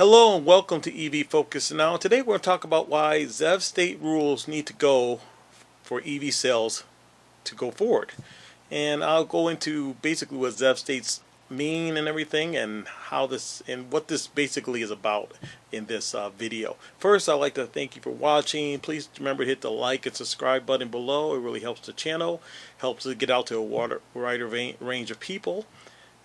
Hello and welcome to EV Focus Now. Today we're going to talk about why ZEV state rules need to go for EV sales to go forward. And I'll go into basically what ZEV states mean and everything, and how this and what this basically is about in this video. First, I'd like to thank you for watching. Please remember to hit the like and subscribe button below. It really helps the channel, helps it get out to a wider range of people.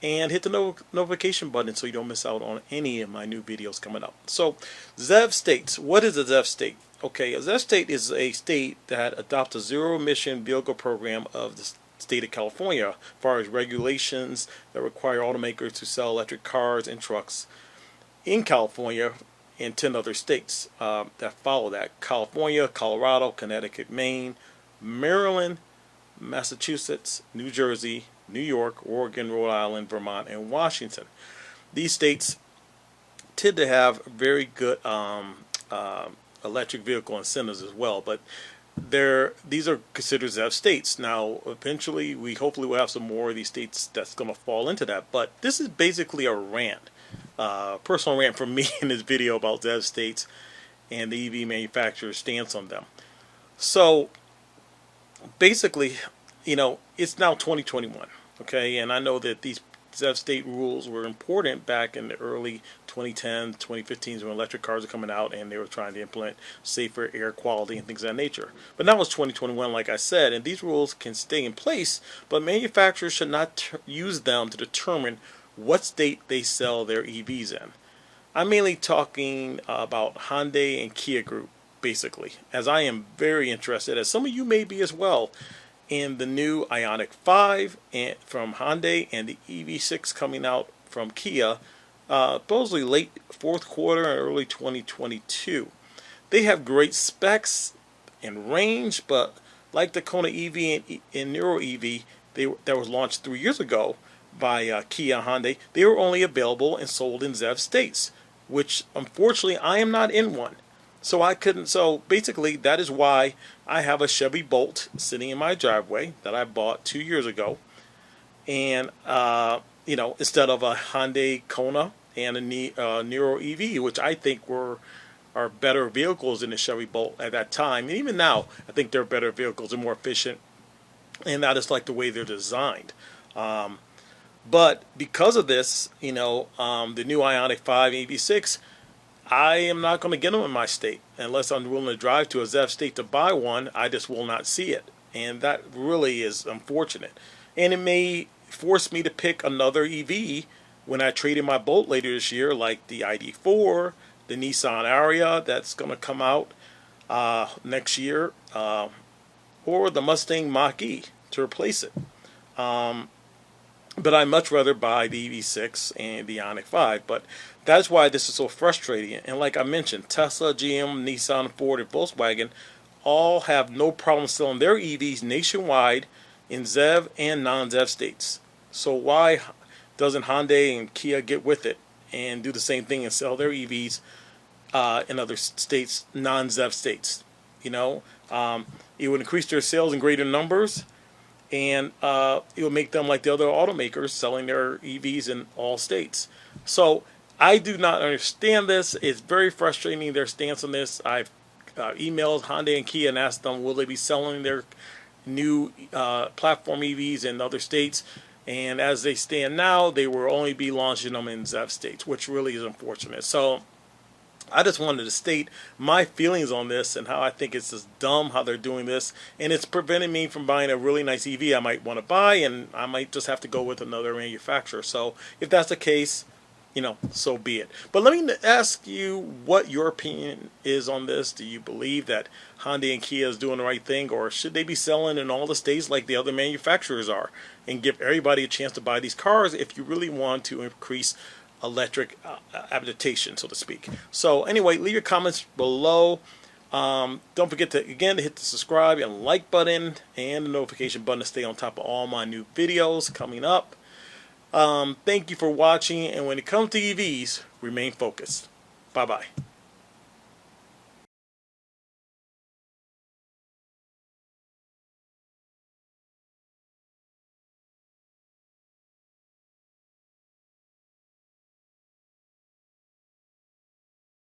And hit the notification button so you don't miss out on any of my new videos coming up. So, ZEV states. What is a ZEV state? Okay, a ZEV state is a state that adopts a zero-emission vehicle program of the state of California as far as regulations that require automakers to sell electric cars and trucks in California and 10 other states that follow that. California, Colorado, Connecticut, Maine, Maryland, Massachusetts, New Jersey, New York, Oregon, Rhode Island, Vermont, and Washington. These states tend to have very good electric vehicle incentives as well, but these are considered ZEV states. Now, eventually, hopefully we'll have some more of these states that's going to fall into that, but this is basically a rant, personal rant from me in this video about ZEV states and the EV manufacturer's stance on them. So, basically, it's now 2021, okay, and I know that these ZEV state rules were important back in the early 2010s, 2015s when electric cars were coming out and they were trying to implement safer air quality and things of that nature. But now it's 2021, like I said, and these rules can stay in place, but manufacturers should not use them to determine what state they sell their EVs in. I'm mainly talking about Hyundai and Kia Group, basically, as I am very interested, as some of you may be as well, in the new Ioniq 5 from Hyundai and the EV6 coming out from Kia, supposedly late fourth quarter and early 2022. They have great specs and range, but like the Kona EV and Niro EV that was launched 3 years ago by Kia and Hyundai, they were only available and sold in ZEV states, which unfortunately I am not in one. So I couldn't. So basically, that is why I have a Chevy Bolt sitting in my driveway that I bought 2 years ago, and instead of a Hyundai Kona and a Niro EV, which I think are better vehicles than the Chevy Bolt at that time, and even now I think they're better vehicles and more efficient, and I just like the way they're designed. But because of this, the new Ioniq 5 EV6. I am not going to get them in my state unless I'm willing to drive to a ZEV state to buy one. I just will not see it, and that really is unfortunate. And it may force me to pick another EV when I trade in my Bolt later this year, like the ID4, the Nissan Ariya that's going to come out next year, or the Mustang Mach-E to replace it. But I'd much rather buy the EV6 and the Ioniq 5. But that's why this is so frustrating. And like I mentioned, Tesla, GM, Nissan, Ford, and Volkswagen all have no problem selling their EVs nationwide in ZEV and non-ZEV states. So why doesn't Hyundai and Kia get with it and do the same thing and sell their EVs in other states, non-ZEV states? It would increase their sales in greater numbers, and it will make them like the other automakers selling their EVs in all states. So I do not understand this. It's very frustrating, their stance on this. I've emailed Hyundai and Kia and asked them, will they be selling their new platform EVs in other states? And as they stand now, they will only be launching them in ZEV states, which really is unfortunate. So I just wanted to state my feelings on this and how I think it's just dumb how they're doing this, and it's preventing me from buying a really nice EV I might want to buy, and I might just have to go with another manufacturer. So if that's the case, so be it. But let me ask you what your opinion is on this. Do you believe that Hyundai and Kia is doing the right thing, or should they be selling in all the states like the other manufacturers are and give everybody a chance to buy these cars if you really want to increase electric adaptation, so to speak? So anyway, leave your comments below. Don't forget to hit the subscribe and like button and the notification button to stay on top of all my new videos coming up. Thank you for watching, and when it comes to EVs, remain focused. Bye bye.